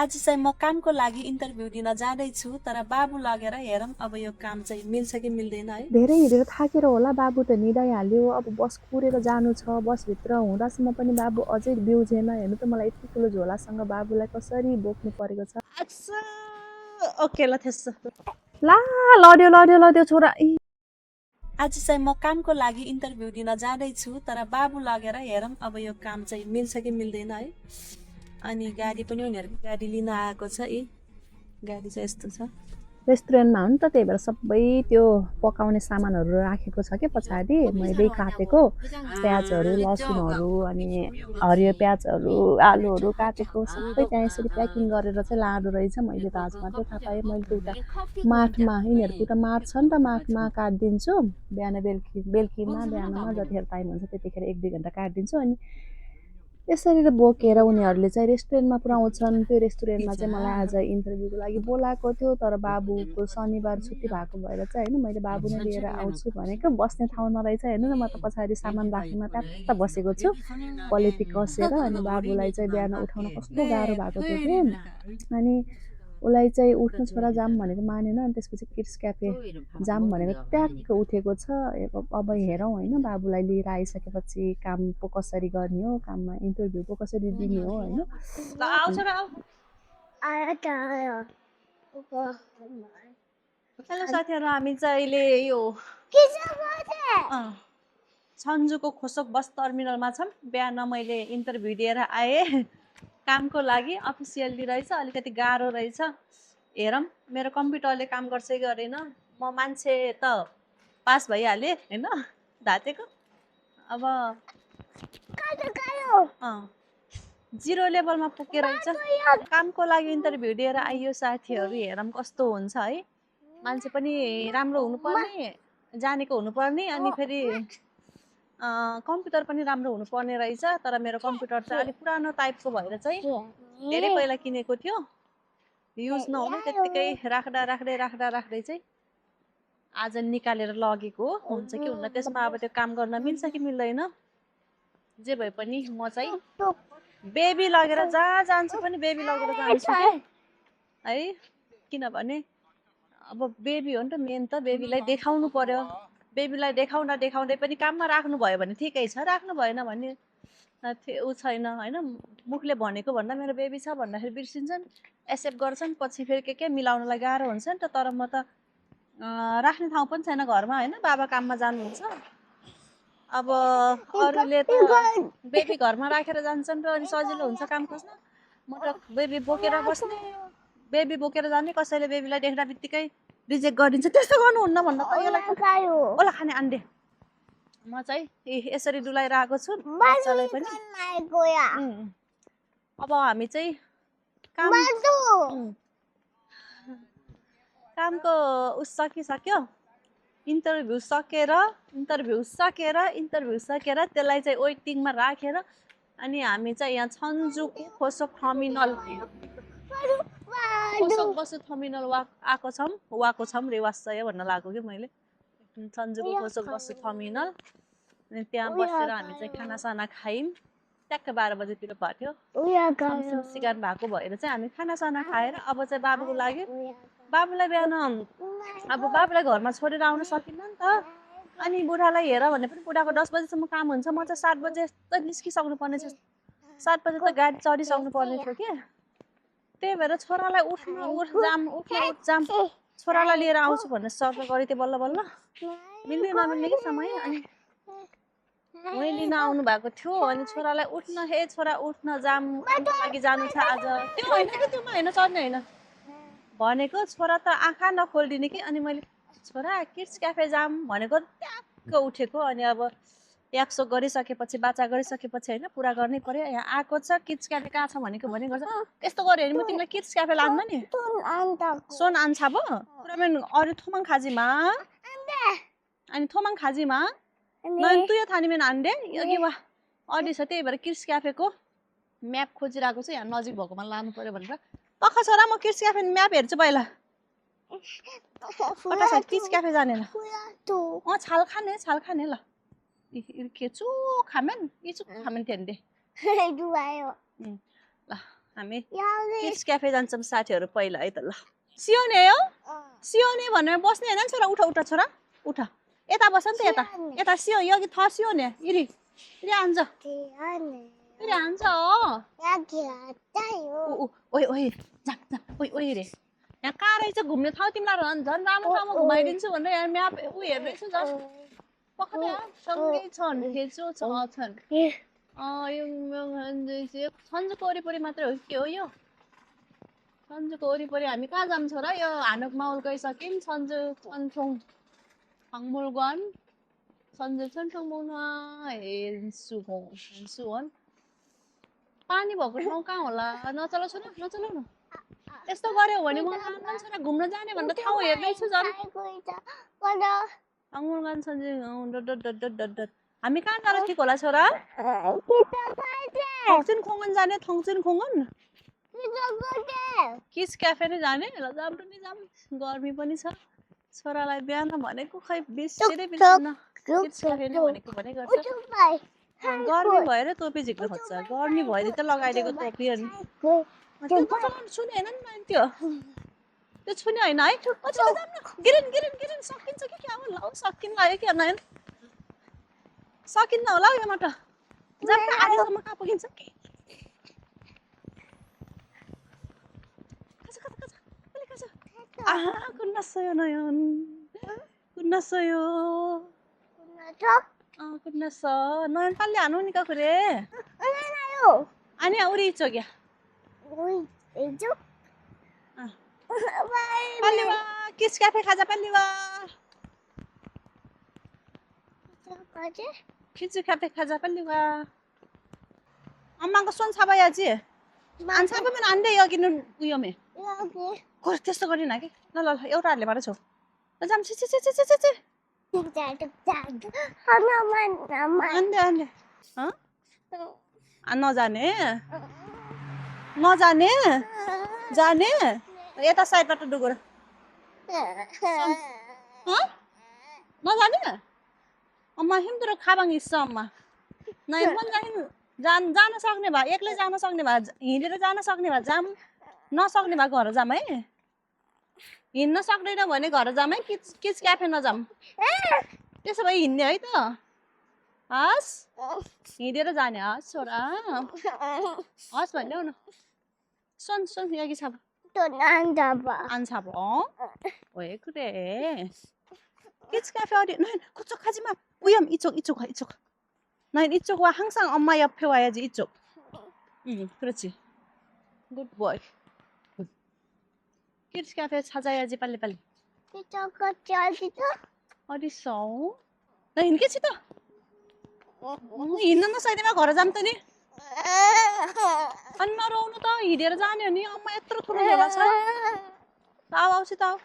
आज चाहिँ म कामको लागि इन्टरभ्यू दिन जाँदैछु तर बाबु लगेर हेरौँ अब यो काम चाहिँ मिल्छ कि मिल्दैन है। धेरै हिँडेर थाकेर होला बाबु त निदाइहाल्यो। अब बस कुरेर जानु छ। बसभित्र हुँदासम्म पनि बाबु अझै बिउझेन। हेर्नु त मलाई यति ठुलो झोलासँग बाबुलाई कसरी बोक्नु परेको छ। ओके ल त्यसो ला लड्यो लड्यो लड्यो छोरा। आज चाहिँ म कामको लागि इन्टरभ्यू दिन जाँदैछु तर बाबु लगेर हेरौँ अब यो काम चाहिँ मिल्छ कि मिल्दैन है। अनि गाडी पनि उनीहरूको गाडी लिन आएको छ। गाडी चाहिँ यस्तो छ। रेस्टुरेन्टमा हो नि त, त्यही भएर सबै त्यो पकाउने सामानहरू राखेको छ के पछाडि। मैले काटेको प्याजहरू लसुनहरू अनि हरियो प्याजहरू आलुहरू काटेको सबै त्यहाँ यसरी प्याकिङ गरेर चाहिँ लाँदो रहेछ। मैले त आज मात्रै थाहा पाएँ। मैले त उता माठमा यिनीहरूको उता माठ छ नि त, माठमा काटिदिन्छु बिहान बेलुकीमा बिहानमा जतिखेर टाइम हुन्छ त्यतिखेर 1-2 घन्टा काटिदिन्छु। अनि यसरी बोकेर उनीहरूले चाहिँ रेस्टुरेन्टमा पुऱ्याउँछन्। त्यो रेस्टुरेन्टमा चाहिँ मलाई आज इन्टरभ्यूको लागि बोलाएको थियो तर बाबुको शनिबार छुट्टी भएको भएर चाहिँ होइन मैले बाबु नै लिएर आउँछु भनेको। बस्ने ठाउँ नरहेछ। हेर्नु न, म त पछाडि सामान राख्नुमा ट्याप्प बसेको छु पलेटी कसेर। अनि बाबुलाई चाहिँ बिहान उठाउन कस्तो गाह्रो भएको थियो कि। अनि उसलाई चाहिँ उठ्नु छोरा जाम भनेको मानेन। अनि त्यसपछि किड्स क्याफे जाम भनेको ट्याक्क उठेको छ। अब हेरौँ होइन, बाबुलाई लिएर आइसकेपछि काम पो कसरी गर्ने हो, काममा इन्टरभ्यू पो कसरी दिने हो होइन। हेलो साथीहरू, हामी चाहिँ अहिले यो सन्जुको खोसोक बस टर्मिनलमा छौँ। बिहान मैले इन्टरभ्यू दिएर आएँ कामको लागि। अफिसियल्ली रहेछ, अलिकति गाह्रो रहेछ। हेरौँ मेरो कम्प्युटरले काम गर्छ कि गरेन। म मान्छे त पास भइहालेँ होइन धातेको। अब 0 लेभलमा पुगेर रहेछ। कामको लागि इन्टरभ्यू दिएर आइयो साथीहरू। हेरौँ कस्तो हुन्छ है। मान्छे पनि राम्रो हुनुपर्ने, जानेको हुनुपर्ने, अनि फेरि कम्प्युटर पनि राम्रो हुनुपर्ने रहेछ। तर मेरो कम्प्युटर चाहिँ अलिक पुरानो टाइपको भएर चाहिँ धेरै पहिला किनेको थियो, युज नहुने त्यत्तिकै राख्दै चाहिँ आज निकालेर लगेको हुन्छ कि हुन्न त्यसमा अब त्यो काम गर्न मिल्छ कि मिल्दैन। जे भए पनि म चाहिँ बेबी लगेर जहाँ जान्छु पनि बेबी लगेर जान्छु है। किनभने अब बेबी हो नि त मेन त। बेबीलाई देखाउनु पर्यो। बेबीलाई देखाउँदै पनि काममा राख्नु भयो भने ठिकै छ, राख्नु भएन भने ऊ छैन होइन। मुखले भनेको भन्दा मेरो बेबी छ भन्दाखेरि बिर्सिन्छन्, एक्सेप्ट गर्छन्। पछि फेरि के मिलाउनलाई गाह्रो हुन्छ नि त। तर म त राख्ने ठाउँ पनि छैन घरमा होइन, बाबा काममा जानुहुन्छ। अब अरूले त बेबी घरमा राखेर जान्छन् र अनि सजिलो हुन्छ काम खोज्न। म त बेबी बोकेर बस्ने, बेबी बोकेर जाने। कसैले बेबीलाई देख्दा बित्तिकै रिजेक्ट गरिदिन्छ। त्यस्तो गर्नुहुन्न भन्दा त यसलाई ओला खाने आन्डे। म चाहिँ यसरी डुलाएर आएको छु बच्चालाई पनि। अब हामी चाहिँ कामको सकिसक्यो। इन्टरभ्यू सकेर त्यसलाई चाहिँ वेटिङमा राखेर अनि हामी चाहिँ यहाँ सन्जुको खोसोक टर्मिनल खोसोक बस टर्मिनल आएको छौँ रे वास्सय भन्न लागेको कि मैले। सन्जुको खोसोक बस टर्मिनल। अनि त्यहाँ बसेर हामी चाहिँ खानासाना खायौँ। ट्याक्क 12 बजेतिर भएको थियो। सिगार भएको भएर चाहिँ हामी खानासाना खाएर अब चाहिँ बाबुको लागि बाबुलाई बिहान अब बाबुलाई घरमा छोडेर आउन सकिन्न नि त। अनि बुढालाई हेर भने पनि बुढाको 10 बजेसम्म काम हुन्छ। म चाहिँ 7 बजे त निस्किसक्नु पर्ने छ। 7 बजे त गाडी चढिसक्नु पर्ने थियो कि। त्यही भएर छोरालाई उठ जाम छोरालाई लिएर आउँछु भन्ने सर्त गरेँ थिएँ बल्ल बल्ल। मिल्ने नमिल्ने कि समय। अनि उही लिन आउनु भएको थियो। अनि छोरालाई उठ्न, हे छोरा उठ्न, जामको लागि जानु छ आज। त्यो होइन कि त्योमा होइन चढ्ने होइन भनेको। छोरा त आँखा नखोलिदिने कि। अनि मैले छोरा किड्स क्याफे जाम भनेको ट्याक्क उठेको। अनि अब याक्सो गरिसकेपछि बाचा गरिसकेपछि होइन पुरा गर्नै पर्यो। यहाँ आएको छ किड्स क्याफे कहाँ छ भनेको गर्छ। यस्तो गऱ्यो भने म तिमीलाई किड्स क्याफे लान्न नि। सोन आन्छ भो पुरामेन अरू थोमाङ खाजीमा अनि थोमाङ खाजीमा नयन तुयो थानीमेन आन्डे यगी वा अडी छ। त्यही भएर किड्स क्याफेको म्याप खोजिरहेको छु। यहाँ नजिक भएकोमा लानु पर्यो भनेर। पख छोरा म किड्स क्याफे म्याप हेर्छु पहिला। कता छ किड्स क्याफे जाने ल? छाल खाने ल। केचु खामेन इचु खामेन थेन्डे ल। हामी किड्स क्याफे जान्छौँ साथीहरू पहिला है त ल सियोने हो सियोने भनेर बस्ने होइन छोरा उठ उठ छोरा उठ यता बस नि त यता यता सियो यो थ सियोने इरि इरि आन्छ इरि आन्छ हो ओइ ओइ जा जा ओइ ओइ रे यहाँ कहाँ रहेछ घुम्ने ठाउँ तिमीलाई झन् राम्रो ठाउँमा घुमाइदिन्छु भनेर यहाँ म्याप ऊ हेर्दैछु झन् पक्का सँगै छन् खेचो छन् यो सन्जुको वरिपरि मात्रै हो के हो यो सन्जुको वरिपरि हामी कहाँ जाऊँ छोरा यो हानुक माउल गइसक्यौँ सन्जु चन्थोङ हङमुलगन सन्जु चन्थोङ मुलमा हेन्सुहोन पानी भएको ठाउँ कहाँ होला नचलाउ छोरा नचलाउ न यस्तो गऱ्यो भने म लान्छु छोरा घुम्न जाने भनेर ठाउँ हेर्दैछु झन् हङमुलगन सन्जु हामी कहाँ जाँदा ठिक होला छोरा थङचिन खोङन जाने थङचिन खोङन किस क्याफे नै जाने ल जाऊँ नि जाऊँ गर्मी पनि छ छोरालाई बिहान भनेको खै बिर्सिरै बिर्सिन्न किस क्याफे नै भनेको भने गर्छ गर्मी भएर टोपी झिक्न खोज्छ गर्मी भइदियो त लगाइदिएको टोपी अनि त्यो छुने होइन नि त्यो त्यो छुने होइन है गिरिन गिरिन गिरिन सकिन्छ कि क्या होला सकिन्न है क्या नयन सकिन्न होला हौ योमा त जान्छ आजसम्म कहाँ पुगिन्छ कुन्नासयो नयन कुन्नासयो कुन्नास नयन पाल्ले हानु नि काकुरे अनि उरी इचोग्या पाल्लिवा किस क्याफे खाजा पाल्लिवा किस क्याफे खाजा पाल्लिवा अम्माको सोन छाबा याजी आन्छाबा पनि आन्दै यो किन उयो मे कोर त्यस्तो गरिन कि ल ल एउटा हातले मात्र छौ ल जाम छि छि छि छि छि छि आन्दै आन्दै नजाने नजाने जाने यता साइडबाट डुगोर नजाने अम्मा हिमतिर खाबाङ हिस्सा अम्मा नै पनि जान सक्ने भए एक्लै जान सक्ने भए हिँडेर जान सक्ने भए जाम नसक्ने भए घर जाम है हिँड्न सक्दैन भने घर जाम है किच क्याफे नजाम त्यसो भए हिँड्ने है त हस् हिँडेर जाने हस् छोरा हस् भन्ने हो न सुन सुन यही छ आन्छाब ओए कुरे किच क्याफे अरे नाइन कुचो खाजिमा उयम इचोक इचोक इचोक नाइन इचोक वा 항상 엄마 옆에 와야지 이쪽 그렇지 good boy kids cafe 찾아야지 빨리빨리 어딨어 나 있겠지 또 있는 साइडमा घर जाम त नि अनि नराउनु त हिँडेर जाने हो नि अम्मा यत्रो ठुलो झोला छ ताउ आउँछ ताउ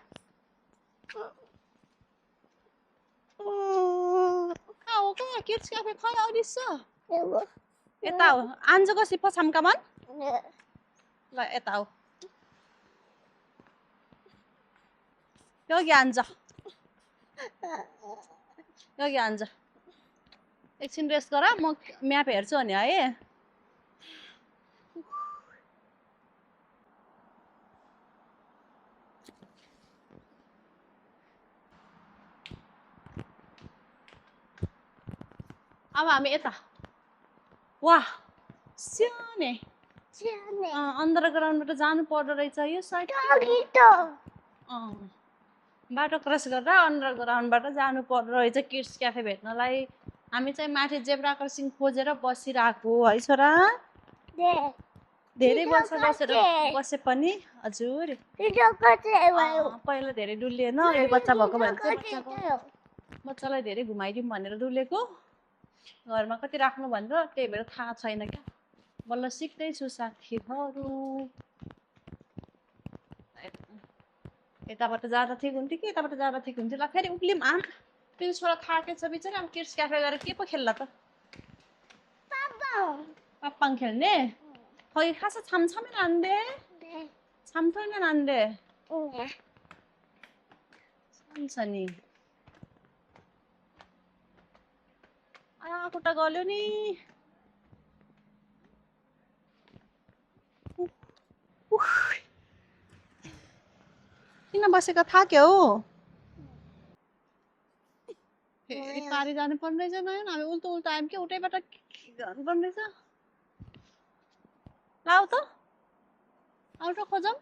कहाँ हो कहाँ किड्स क्याफे खै अडिस यता हो आन्जोको सिप्पो छाम्कामान ल यता हो 여기 앉아 여기 앉아 एकछिन रेस्ट गर म म्याप हेर्छु अनि है अब हामी यता वाह सियाने अन्डरग्राउन्डबाट जानु पर्दो रहेछ यो साइड बाटो क्रस गरेर अन्डरग्राउन्डबाट जानु पर्दो रहेछ किड्स क्याफे भेट्नलाई हामी चाहिँ माथि जेब्रा क्रसिङ खोजेर बसिरहेको है छोरा धेरै वर्ष बसे पनि हजुर पहिला धेरै डुलिएन अहिले बच्चा भएको भए बच्चालाई धेरै घुमाइदिउँ भनेर डुलेको घरमा कति राख्नु भनेर त्यही भएर थाहा छैन क्या बल्ल सिक्दैछु साथीहरू यताबाट जाँदा ठिक हुन्थ्यो कि यताबाट जाँदा ठिक हुन्थ्यो ल फेरि उक्लिम त्यो छोरा थाकेछ बिचरा अब किड्स क्याफे गएर के पो खेल्ला त पापाङ खेल्ने खै खास छामछामे नान्दे छामथोइ नान्दे छ नि खुट्टा गल्यो नि किन बसेको थाक्यो फेरि पारि जानु पर्ने रहेछ नयन हामी उल्टो उल्टो आयौँ कि उतैबाट के गर्नुपर्ने रहेछ लाऊ त आउ त खोजौँ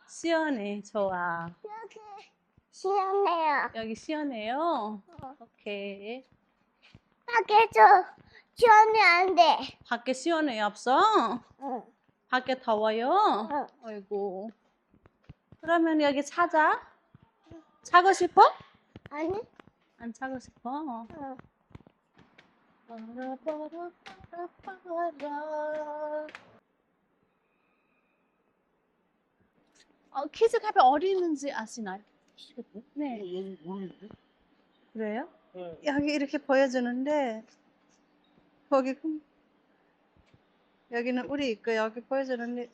시원해 좋아 시원해요. 여기 시원해요 오케이 밖에서 시원해 안 돼. 밖에 시원해 없어 응. 밖에 더워요 응. 아이고 그러면 여기 자자 자고 싶어? 아니? 안 자고 싶어? 응. 키즈 카페 어디 있는지 아시나요? 네. 그래요? 여기 이렇게 보여주는데 거기 여기는 우리 있고 여기 보여주는데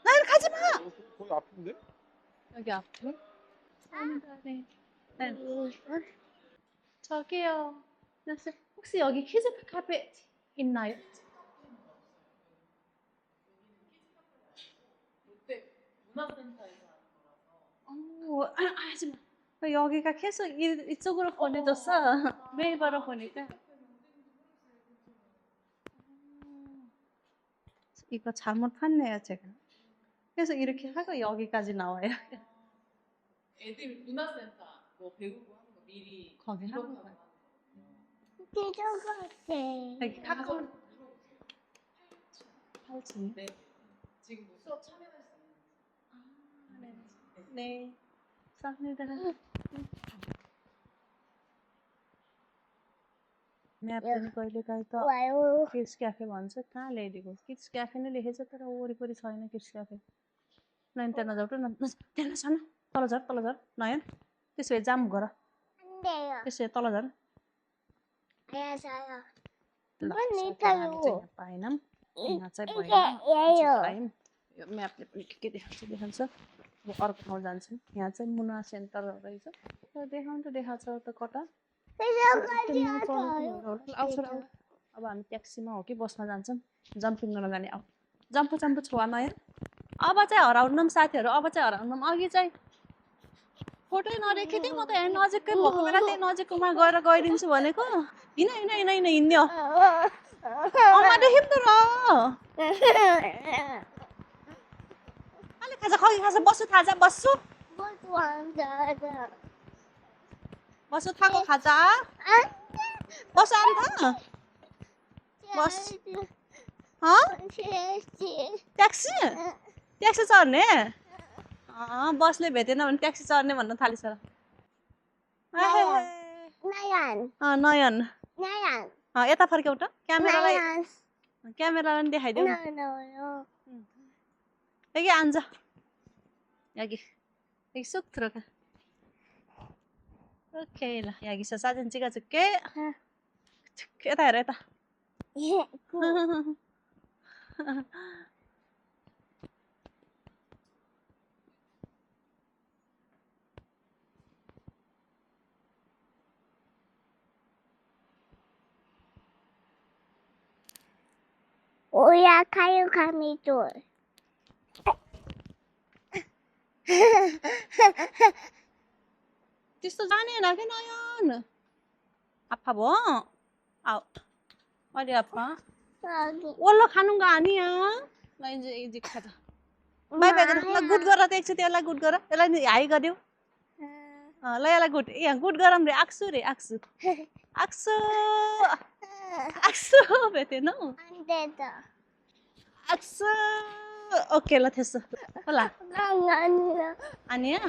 나 가지 마. 거기 아픈데? 여기 앞에? 네. 네. 저기요. 혹시 여기 키즈 카페 있나요? 하지 마. 여기가 계속 이쪽으로 보내줬어. 메일바로 보니까. 이거 잘못했네요, 제가. 그래서 이렇게 하고 여기까지 나와요. 애들 문화센터 뭐 배우고 하는 거 미리 거기 하는 거야. 뒤져갔대. 여기 카카오 8층. 네. 지금 뭐 수업 참여할 수 있는 네. 감사합니다. म्यापहरू कहिले काहीँ त 와요. किड्स क्याफे भन्छ कहाँ ल्याइदिएको किड्स क्याफे नै लेखेछ तर वरिपरि छैन किड्स क्याफे नयन त्यहाँ नजाऊ त त्यहाँ छैन तल झर नयन त्यसो भए जाम गर 안 돼요. त्यसो भए तल झर 알았어요. ल पनि सकेर हामी चाहिँ तल यहाँ पाएनौँ यहाँ चाहिँ 이게 भएन 얘요. पायौँ यो म्यापले पनि के देखाउँछ अब अर्को ठाउँ जान्छौँ यहाँ चाहिँ मुना सेन्टर रहेछ देखाउनु त देखाएको छ त कता आउँछ अब हामी ट्याक्सीमा हो कि बसमा जान्छौँ जम्पिङ गर्न जाने अब जम्पु छोवा नयाँ अब चाहिँ हराउनु पनि साथीहरू अब चाहिँ हराउनु पनि अघि चाहिँ फोटो नदेखेको थिएँ म त यहाँ नजिकै भएको बेला त्यही नजिककोमा गइदिन्छु भनेको हिँड्न हिँड्यो अम्मा देख्यौँ त र अलि खाजा बस्छु थाहा बस्छु बस्छु थाको खाजा बस्छु अन्त बस ट्याक्सी चढ्ने बसले भेटेन भने ट्याक्सी चढ्ने भन्न थालिस र नयन यता फर्क्यौ त क्यामेरालाई देखाइदेऊ 여기 앉아 여기 쑥 들어가 오케이 여기서 사진 찍어줄게 여기다 오야 가요 가미돌. त्यस्तो जाने कि नयन आप्पा भयो आऊ अलि आप्पा 여기. ओल्लो खानु गानी ल इजी खा त बाई बाई गर ल गुड गर त एकचोटि यसलाई गुड गर यसलाई हाई गरिदेऊ ल यसलाई गुड यहाँ गुड गरम रे आक्सु आक्सु भेटेन 안 돼도. आक्सु ओके ल त्यसो होला 아니야. 아니야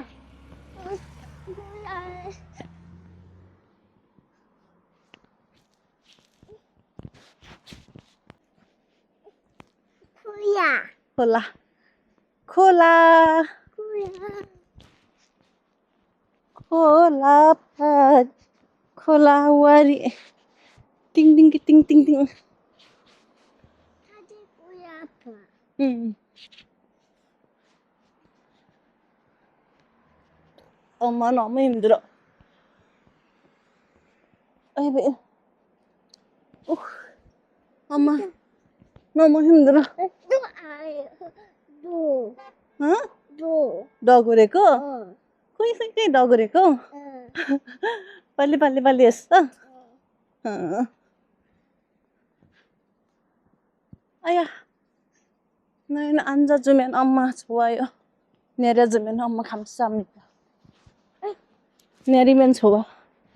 쿠야. 콜라 쿠야. 콜라팥 콜라와리 띵띵띵띵띵 사실 쿠야 아파. 응 엄마 너무 힘들어 아이고. 엄마 너무 힘들어. 또 아유. 또. 응? 또. 너 그래고? 어. 그이 너 그래고? 응. 빨리 했어? 응. 아야. 너희는 앉아주면 엄마 좋아요. 내려주면 엄마 감사합니다. 내리면 좋아.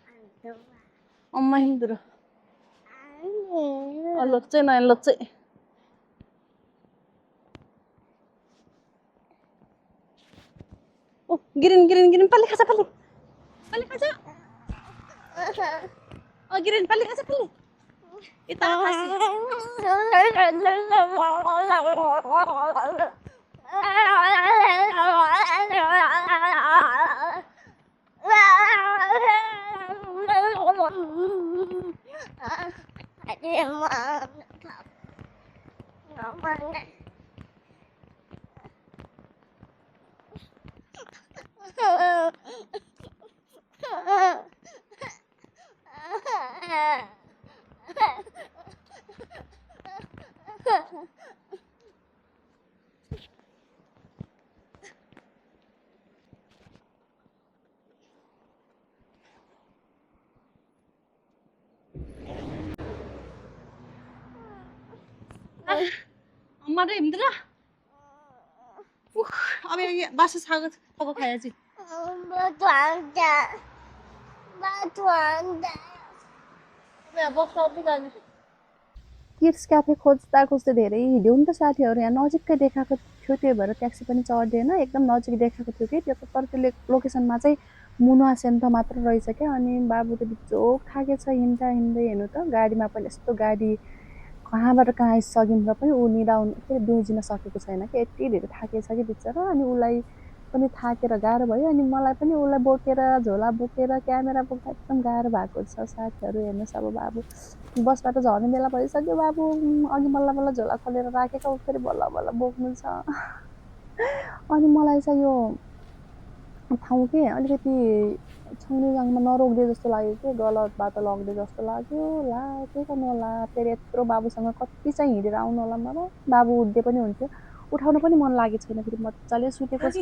안 좋아. 엄마 힘들어. 아니. 일로찌 나 일로찌. 기린 빨리 가자 빨리. 빨리 가자. 기린 빨리 가자 빨리. 이따가 다시. 엄마도 힘들어? 아빠 여기 마셔 사고 가야지. 엄마도 안 돼. 나도 안 돼. 왜 먹고 어디 가니? किड्स क्याफे खोज्दा खोज्दै धेरै हिँड्यौँ नि त साथीहरू यहाँ नजिकै देखाएको थियो त्यही भएर ट्याक्सी पनि चढ्दैन एकदम नजिक देखाएको थियो कि त्यो तर त्यो लोकेसनमा चाहिँ मुना सेन्टर मात्र रहेछ क्या अनि बाबु त बिचोक थाकेछ हिँड्दा हेर्नु त गाडीमा पनि यस्तो गाडी कहाँबाट कहाँ आइसक्यौँ र पनि ऊ बिउजिन सकेको छैन कि यति धेरै थाकेछ कि बिचरा अनि उसलाई पनि थाकेर गाह्रो भयो अनि मलाई पनि उसलाई बोकेर झोला बोकेर क्यामेरा बोक्दा एकदम गाह्रो भएको छ साथीहरू हेर्नुहोस् अब बाबु बसबाट झर्ने बेला भइसक्यो बाबु अघि बल्ल झोला खोलेर राखेको फेरि बल्ल बोक्नु छ अनि मलाई चाहिँ यो ठाउँ के अलिकति छङ्गीजाङमा नरोक्दै जस्तो लाग्यो कि गलत बाटो लग्दै जस्तो लाग्यो ला के गर्नु होला फेरि यत्रो बाबुसँग कति चाहिँ हिँडेर आउनु होला मलाई बाबु उठ्दै पनि हुन्थ्यो उठाउन पनि मन लागेको छैन फेरि मजाले सुतेको छ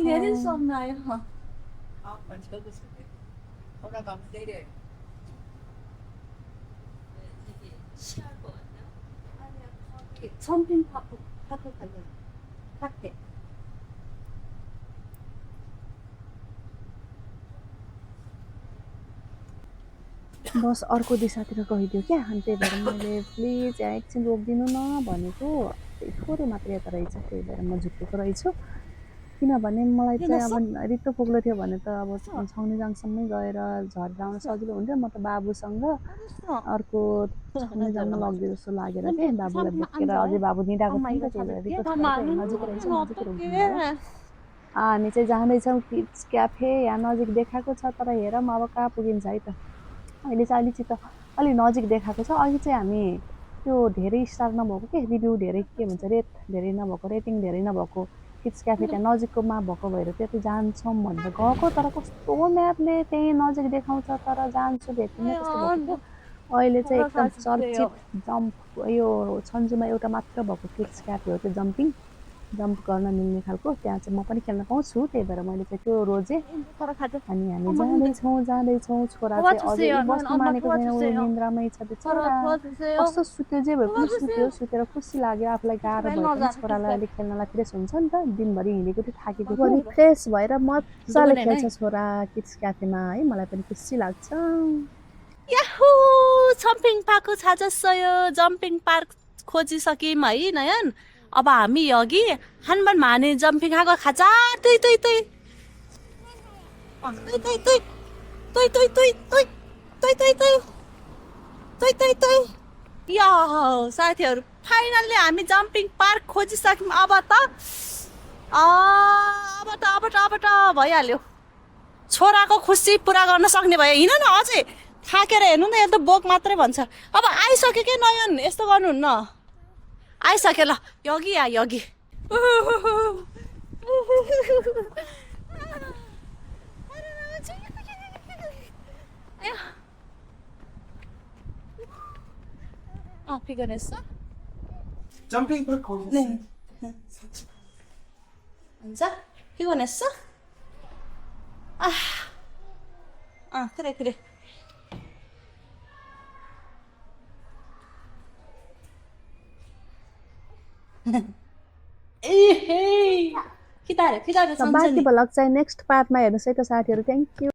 점핑 파크 가는 카페. बस अर्को दिशातिर गइदियो क्या अनि त्यही भएर मैले प्लिज यहाँ एकछिन रोकिदिनु न भनेको थोरै मात्रै यता रहेछ त्यही भएर म झुक्केको रहेछु किनभने मलाई चाहिँ अब रित्तो पोग्लो थियो भने त अब छाउनीजाङसम्मै गएर झरेर आउन सजिलो हुन्थ्यो म त बाबुसँग अर्को छाउनीजाङमा लग्यो जस्तो लागेर के बाबुलाई बोकेर अझै बाबु निदाएको थियो नि त त्यही भएर रित्तो नजिकै रहेछ नजिकै रोकिदिनु हामी चाहिँ जाँदैछौँ किड्स क्याफे यहाँ नजिक देखाएको छ तर हेरौँ अब कहाँ पुगिन्छ है त अहिले चाहिँ अलिक नजिक देखाएको छ अघि चाहिँ हामी त्यो धेरै स्टार नभएको के रिभ्यू धेरै के भन्छ रेट धेरै नभएको रेटिङ धेरै नभएको किड्स क्याफे त्यहाँ नजिककोमा भएको भएर त्यति जान्छौँ भनेर गएको तर कस्तो म्यापले त्यही नजिक देखाउँछ तर जान्छु भेट्ने कस्तो भएको अहिले चाहिँ एकदम चर्चित जम्प यो सन्जुमा एउटा मात्र भएको किड्स क्याफे हो त्यो जम्प गर्न मिल्ने खालको त्यहाँ चाहिँ म पनि खेल्न पाउँछु त्यही भएर मैले चाहिँ त्यो रोजेँ अनि हामी जाँदैछौँ छोरा चाहिँ अझै बस्नु मानेको छैन ऊ निन्द्रामै छ कस्तो सुत्यो जे भए पनि सुतेर खुसी लाग्यो आफूलाई गाह्रो भयो पनि छोरालाई अलिक खेल्नलाई फ्रेस हुन्छ नि त दिनभरि हिँडेको थियो थाकेको थियो फ्रेस भएर मजाले खेल्छ छोरा किड्स क्याफेमा है मलाई पनि खुसी लाग्छ yahoo jumping park 찾았어요 jumping park खोजिसक्यौँ है नयन अब हामी 여기 한번 많이 점핑하고 가자. 뚜이. या साथीहरु फाइनली हामी जम्पिङ पार्क खोजिसक्यौँ अब त भइहाल्यो छोराको खुसी पुरा गर्न सक्ने भयो हिँड न अझै थाकेर हेर्नु न यो त बोक मात्रै भन्छ अब आइसक्यो के नयन यस्तो गर्नुहुन्न आइसक्यो ल 여기 피곤했어? 점핑 거기 네. 앉아? 피곤했어? 그래. एहे कितारे बाँकी भ्लग चाहिँ नेक्स्ट पार्टमा हेर्नुहोस् है त साथीहरू थ्याङ्क यू